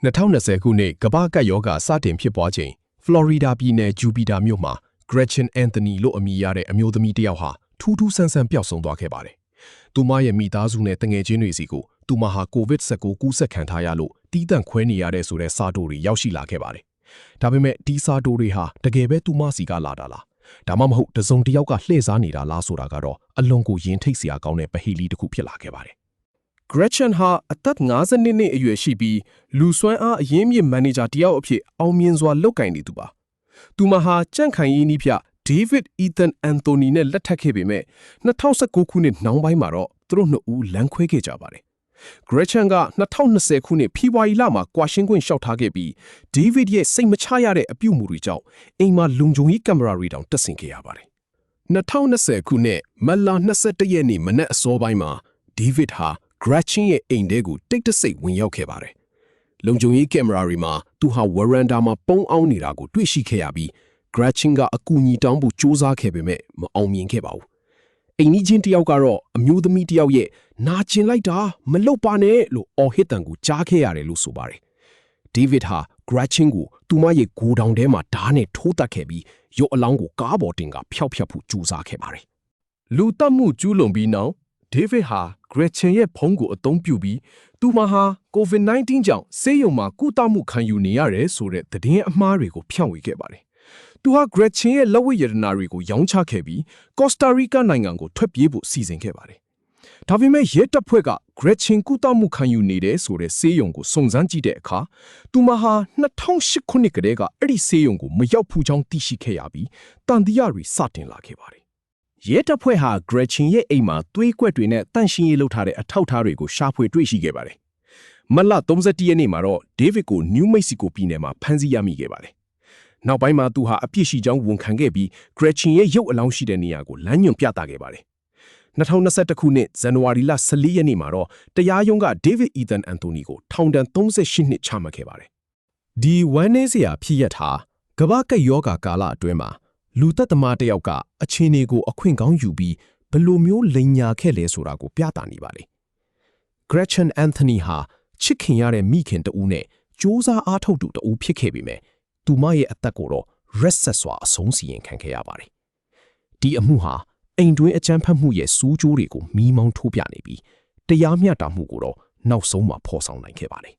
2020 ခုနှစ်ကမ္ဘာ့ကပ်ရောဂါစတင်ဖြစ်ပွားချိန်ဖလော်ရီဒါပြည်နယ်ဂျူပီတာမြို့မှာ Gretchen Anthony လို့အမည်ရတဲ့အမျိုးသမီးတစ်ယောက်ဟာထူးထူးဆန်းဆန်းပျောက်ဆုံးသွားခဲ့ပါတယ်။သူမရဲ့မိသားစုနဲ့တငယ်ချင်းတွေစီကိုသူမဟာ COVID-19 ကူးစက်ခံထားရလို့တီးတန့်ခွဲနေရတဲ့ဆိုတဲ့စာတိုတွေရောက်ရှိလာခဲ့ပါတယ်။ဒါပေမဲ့ဒီစာတိုတွေဟာတကယ်ပဲသူမစီကလာတာလား။ဒါမှမဟုတ်တစုံတစ်ယောက်ကလှည့်စားနေတာလားဆိုတာကတော့အလွန်ကိုရင်ထိတ်စရာကောင်းတဲ့ပဟိလီတစ်ခုဖြစ်လာခဲ့ပါတယ်။ Gretchen ဟာအသက်52နှစ်အရွယ်ရှိပြီးလူစွမ်းအားအရင်းမြစ်မန်နေဂျာတယောက်အဖြစ်အောင်မြင်စွာလုပ်ကိုင်နေသူပါ။သူမဟာကြန့်ခိုင်ရေးနည်းပြ David Ethan Anthony နဲ့လက်ထပ်ခဲ့ပေမဲ့2019ခုနှစ်နောက်ပိုင်းမှာတော့သူတို့နှစ်ဦးလမ်းခွဲခဲ့ကြပါတယ်။ Gretchen က2020ခုနှစ်ဖေဖော်ဝါရီလမှာကွာရှင်းခွင့်လျှောက်ထားခဲ့ပြီး David ရဲ့စိတ်မချရတဲ့အပြုအမူတွေကြောင့်အိမ်မှာလုံခြုံရေးကင်မရာတွေတောင်တပ်ဆင်ခဲ့ရပါတယ်။2020ခုနှစ်မတ်လ21ရက်နေ့မနက်အစောပိုင်းမှာ David ဟာGretchen ရဲ့အိမ်ထဲကိုတိတ်တဆိတ်ဝင်ရောက်ခဲ့ပါတယ်။လုံခြုံရေးကင်မရာတွေမှာသူဟာဝရန်ဒါမှာပုံအောင်နေတာကိုတွေ့ရှိခဲ့ရပြီး Gretchen ကအကူအညီတောင်းဖို့ကြိုးစားခဲ့ပေမဲ့မအောင်မြင်ခဲ့ပါဘူး။အိမ်ကြီးချင်းတယောက်ကတော့အမျိုးသမီးတယောက်ရဲ့နာကျင်လိုက်တာမလုပ်ပါနဲ့လို့အော်ဟစ်တန်ကိုကြားခဲ့ရတယ်လို့ဆိုပါတယ်။ David ဟာ Gretchen ကိုသူမရဲ့ဂိုဒေါင်ထဲမှာဓာတ်နဲ့ထိုးတက်ခဲ့ပြီးရုပ်အလောင်းကိုကားပေါ်တင်ကဖျောက်ဖျက်ဖို့ကြိုးစားခဲ့ပါတယ်။လူတက်မှုကျူးလွန်ပြီးနောက်David ဟာ Gretchen ရဲ့ဖုန်းကိုအသုံးပြုပြီးသူမဟာ COVID-19 ကြောင့်ဆေးရုံမှာကုသမှုခံယူနေရတယ်ဆိုတဲ့သတင်းအမှားတွေကိုဖြန့်ဝေခဲ့ပါတယ်။သူဟာ Gretchen ရဲ့လက်ဝတ်ရတနာတွေကိုရောင်းချခဲ့ပြီး Costa Rica နိုင်ငံကိုထွက်ပြေးဖို့စီစဉ်ခဲ့ပါတယ်။ဒါပေမဲ့ရဲတပ်ဖွဲ့က Gretchen ကုသမှုခံယူနေတဲ့ဆိုတဲ့ဆေးရုံကိုစုံစမ်းကြည့်တဲ့အခါသူမဟာ2008ခုနှစ်ကတည်းကအဲ့ဒီဆေးရုံကိုမရောက်ဖူးကြောင်းသိရှိခဲ့ရပြီးတန်တရားတွေစတင်လာခဲ့ပါတယ်ရဲတပ်ဖွဲ့ဟာ Gretchen ရဲ့အိမ်မှာသွေးကွက်တွေနဲ့တန့်ရှင်းရေးလုပ်ထားတဲ့အထောက်အထားတွေကိုရှာဖွေတွေ့ရှိခဲ့ပါတယ်။မတ်လ31ရက်နေ့မှာတော့ David ကို New Mexico ပြည်နယ်မှာဖမ်းဆီးရမိခဲ့ပါတယ်။နောက်ပိုင်းမှာသူဟာအပြစ်ရှိကြောင်းဝန်ခံခဲ့ပြီး Gretchen ရဲ့ရုပ်အလောင်းရှိတဲ့နေရာကိုလမ်းညွှန်ပြသခဲ့ပါတယ်။2021ခုနှစ်ဇန်နဝါရီလ14ရက်နေ့မှာတော့တရားရုံးက David Ethan Anthony ကိုထောင်ဒဏ်38နှစ်ချမှတ်ခဲ့ပါတယ်။ဒီဝမ်းနည်းစရာဖြစ်ရပ်ဟာကမ္ဘာ့ကပ်ရောဂါကာလအတွင်းမှာလူသက်သမားတယောက်ကအခြေအနေကိုအခွင့်ကောင်းယူပြီးဘယ်လိုမျိုးလိန်ညာခဲ့လဲဆိုတာကိုပြသနေပါလေ။ Gretchen Anthony ဟာချစ်ခင်ရတဲ့မိခင်တဦးနဲ့စူးစမ်းအားထုတ်သူတဦးဖြစ်ခဲ့ပေမဲ့သူမရဲ့အသက်ကိုတော့ရက်ဆက်စွာအဆုံးစီရင်ခံခဲ့ရပါတယ်။ဒီအမှုဟာအိမ်တွင်းအကြမ်းဖက်မှုရဲ့စူးကျိုးတွေကိုမီးမောင်းထိုးပြနေပြီးတရားမျှတမှုကိုတော့နောက်ဆုံးမှာဖော်ဆောင်နိုင်ခဲ့ပါတယ်